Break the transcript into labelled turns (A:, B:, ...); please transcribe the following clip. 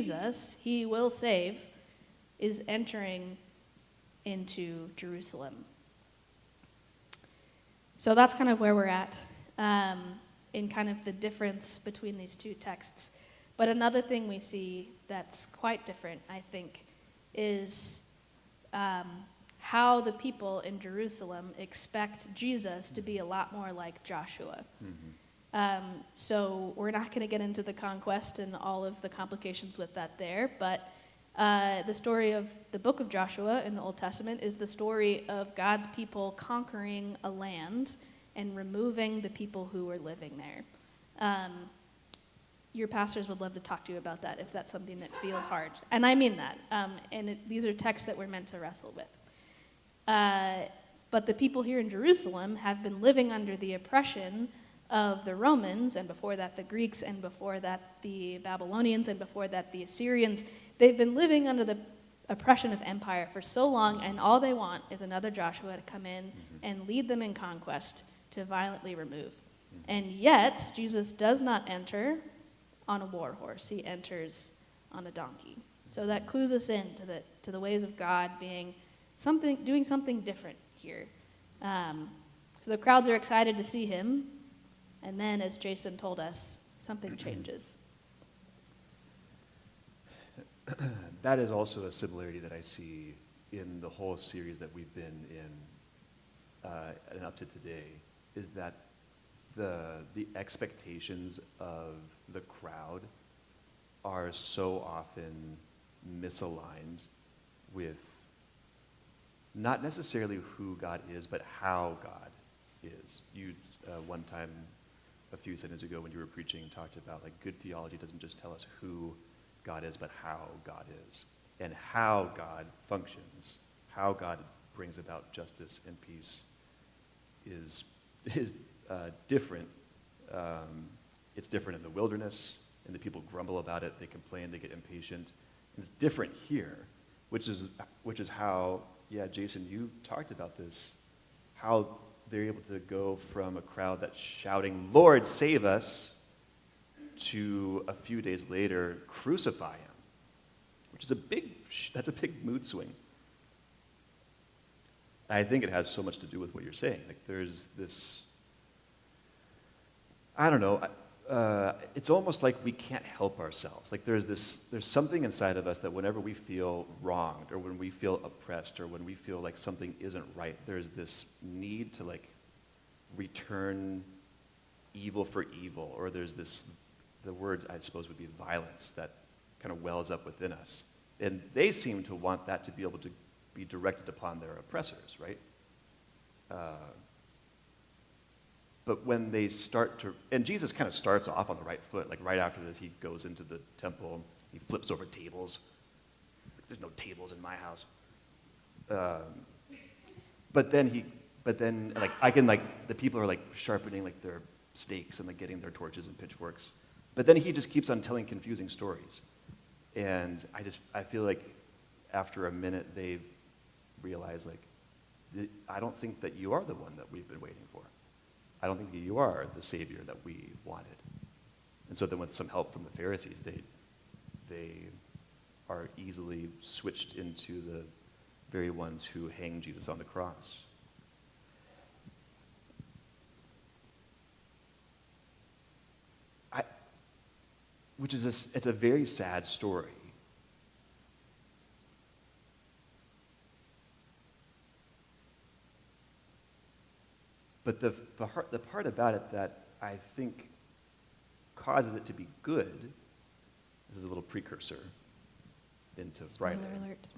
A: Jesus, he will save, is entering into Jerusalem. So that's kind of where we're at in kind of the difference between these two texts. But another thing we see that's quite different, I think, is how the people in Jerusalem expect Jesus to be a lot more like Joshua. So we're not going to get into the conquest and all of the complications with that there, but the story of the book of Joshua in the Old Testament is the story of God's people conquering a land and removing the people who were living there. Your pastors would love to talk to you about that if that's something that feels hard. And I mean that. These are texts that we're meant to wrestle with. But the people here in Jerusalem have been living under the oppression of the Romans, and before that the Greeks, and before that the Babylonians, and before that the Assyrians. They've been living under the oppression of empire for so long, and all they want is another Joshua to come in and lead them in conquest to violently remove. And yet, Jesus does not enter on a war horse. He enters on a donkey. So that clues us in to the ways of God doing something different here. So the crowds are excited to see him, and then, as Jason told us, something changes.
B: That is also a similarity that I see in the whole series that we've been in and up to today, is that the expectations of the crowd are so often misaligned with not necessarily who God is, but how God is. You one time, a few sentences ago when you were preaching, talked about like good theology doesn't just tell us who God is, but how God is. And how God functions, how God brings about justice and peace is different. It's different in the wilderness, and the people grumble about it, they complain, they get impatient. And it's different here, which is how, Jason, you talked about this, how they're able to go from a crowd that's shouting, "Lord, save us," to a few days later, crucify him, which is that's a big mood swing. I think it has so much to do with what you're saying. Like there's this, I don't know, it's almost like we can't help ourselves. Like there's something inside of us that whenever we feel wronged, or when we feel oppressed, or when we feel like something isn't right, there's this need to like return evil for evil, or there's this, the word I suppose would be violence, that kind of wells up within us. And they seem to want that to be able to be directed upon their oppressors, right? But when they start to, and Jesus kind of starts off on the right foot, like right after this, he goes into the temple, he flips over tables. There's no tables in my house. But then the people are like sharpening like their stakes and like getting their torches and pitchforks. But then he just keeps on telling confusing stories. And I feel like after a minute, they've realized like, I don't think that you are the one that we've been waiting for. I don't think that you are the Savior that we wanted. And so then with some help from the Pharisees, they are easily switched into the very ones who hang Jesus on the cross. It's a very sad story. But the part about it that I think causes it to be good, this is a little precursor into Friday.
A: Spoiler alert.